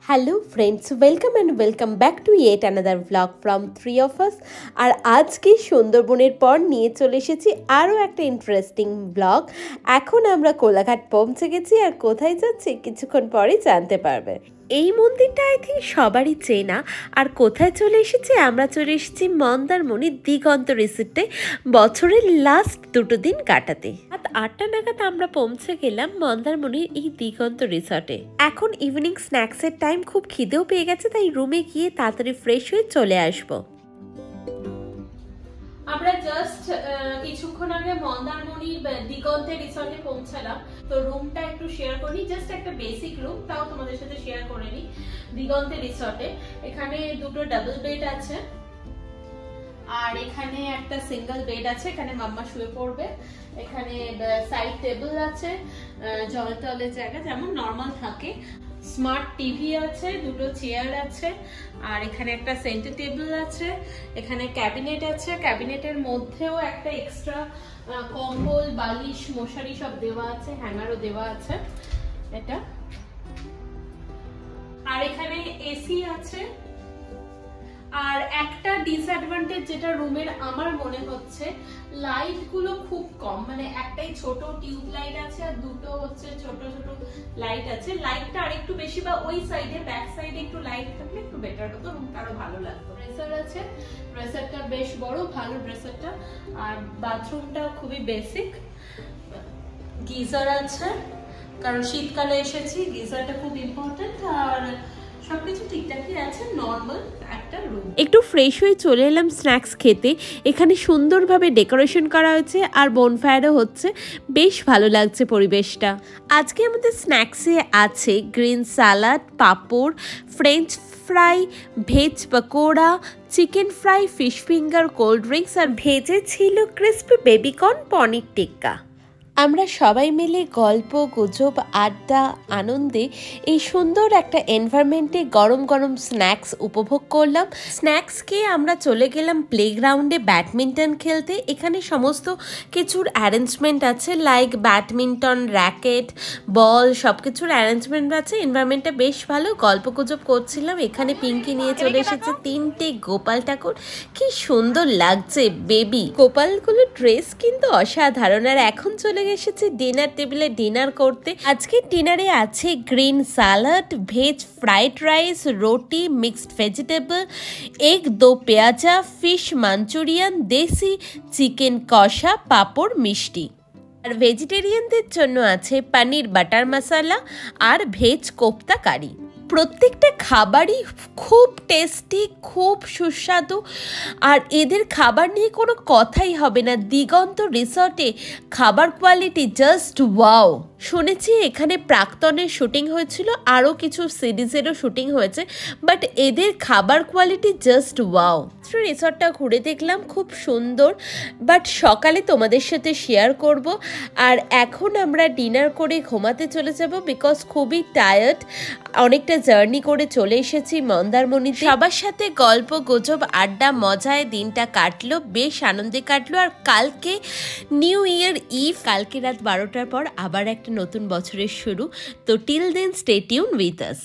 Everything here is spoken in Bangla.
Hello friends, welcome and welcome back to yet another blog from three of us. আর আজকে সুন্দরবনের পর নিয়ে চলে এসেছি আরও একটা ইন্টারেস্টিং ব্লগ। এখন আমরা কোলাঘাট পৌঁছে গেছি, আর কোথায় যাচ্ছি কিছুক্ষণ পরেই জানতে পারবে। এই মন্দিরটা আই থিঙ্ক সবারই চেনা। আর কোথায় চলে এসেছি? আমরা চলে এসেছি মন্দারমণি দিগন্ত রিসোর্টে বছরের লাস্ট দুটো দিন কাটাতে। রাত 8টা নাগাদ আমরা পৌঁছে গেলাম মন্দারমণির এই দিগন্ত রিসোর্টে। এখন ইভিনিং স্ন্যাক্সের টাইম, খুব খিদেও পেয়ে গেছে, তাই রুমে গিয়ে তাড়াতাড়ি ফ্রেশ হয়ে চলে আসবো। আমরা জাস্ট কিছুক্ষণ আগে মন্দারমণি দিগন্তে রিসর্টে পৌঁছালাম। তো রুমটা একটু শেয়ার করি, জাস্ট একটা বেসিক রুম, তাও তোমাদের সাথে শেয়ার করে নিই। দিগন্তে রিসর্টে এখানে দুটো ডাবল বেড আছে, আর এখানে একটা সিঙ্গেল বেড আছে, এখানে মাম্মা শুয়ে পড়বে। এখানে সাইড টেবিল আছে, জল টলের জায়গা যেমন নর্মাল থাকে। স্মার্ট টিভি আছে, দুটো চেয়ার আছে, আর এখানে একটা সেন্টার টেবিল আছে। এখানে ক্যাবিনেট আছে, ক্যাবিনেটের মধ্যেও একটা এক্সট্রা কম্বল, বালিশ, মশারি সব দেওয়া আছে, হ্যাঙ্গারও দেওয়া আছে এটা। আর এখানে এসি আছে। আর একটা ডিসঅ্যাডভান্টেজ যেটা রুমের আমার মনে হচ্ছে, লাইট গুলো খুব কম, মানে একটাই ছোট টিউব লাইট আছে আর দুটো হচ্ছে ছোট ছোট লাইট আছে। লাইটটা আরেকটু বেশি বা ওই সাইডে ব্যাক সাইডে একটু লাইট থাকলে একটু বেটার হতো, রুমটা আরো ভালো লাগতো। ড্রেসার আছে, ড্রেসারটা বেশ বড়, ভালো ড্রেসারটা। আর বাথরুমটাও খুবই বেসিক। গিজার আছে, কারণ শীতকালে এসেছি, গিজারটা খুব ইম্পর্টেন্ট। আর সবকিছু ঠিকঠাকই আছে, নর্মাল একটা রুম। একটু ফ্রেশ হয়ে চলে এলাম স্ন্যাক্স খেতে। এখানে সুন্দরভাবে ডেকোরেশন করা হয়েছে আর বনফায়ারও হচ্ছে, বেশ ভালো লাগছে পরিবেশটা। আজকে আমাদের স্ন্যাক্সে আছে green salad, papad, French fry, veg pakora, chicken fry, fish finger, cold drinks, আর ভেজে ছিল ক্রিস্পি বেবিকর্ন, পনির টিক্কা। আমরা সবাই মিলে গল্প গুজব, আড্ডা, আনন্দে এই সুন্দর একটা এনভায়রনমেন্টে গরম গরম স্ন্যাক্স উপভোগ করলাম। স্ন্যাক্স খেয়ে আমরা চলে গেলাম প্লেগ্রাউন্ডে ব্যাডমিন্টন খেলতে। এখানে সমস্ত কিছুর অ্যারেঞ্জমেন্ট আছে, লাইক ব্যাডমিন্টন, র্যাকেট, বল, সব কিছুর অ্যারেঞ্জমেন্ট আছে। এনভায়রনমেন্টটা বেশ ভালো। গল্প গুজব করছিলাম। এখানে পিঙ্কি নিয়ে চলে এসেছে 3টে গোপাল ঠাকুর, কি সুন্দর লাগছে বেবি গোপালগুলোর ড্রেস কিন্তু অসাধারণ। আর এখন চলে এসেছে ডিনার টেবিলে ডিনার করতে। আজকে ডিনারে আছে green salad, veg fried rice, রুটি, মিক্সড ভেজিটেবল, এগ দো পেঁয়াজা, ফিশ মাঞ্চুরিয়ান, দেশি চিকেন কষা, পাঁপড়, মিষ্টি। আর ভেজিটেরিয়ানদের জন্য আছে পনির বাটার মশলা আর ভেজ কোপ্তা কারি। প্রত্যেকটা খাবারই খুব টেস্টি, খুব সুস্বাদু। আর এদের খাবার নিয়ে কোনো কথাই হবে না। দিগন্ত রিসর্টে খাবার কোয়ালিটি জাস্ট ওয়াও। শুনেছি এখানে প্রাক্তনের শুটিং হয়েছিল, আরও কিছু সিরিজেরও শুটিং হয়েছে, বাট এদের খাবার কোয়ালিটি জাস্ট ওয়াও। রিসর্টটা ঘুরে দেখলাম, খুব সুন্দর, বাট সকালে তোমাদের সাথে শেয়ার করব। আর এখন আমরা ডিনার করে ঘুমাতে চলে যাব, বিকজ খুবই টায়ার্ড, অনেকটা জার্নি করে চলে এসেছি মন্দারমণিতে। সবার সাথে গল্প গুজব, আড্ডা, মজায় দিনটা কাটলো, বেশ আনন্দে কাটলো। আর কালকে নিউ ইয়ার ইভ, কালকে রাত 12টার পর আবার একটা নতুন বছরের শুরু। তো till then stay tuned with us.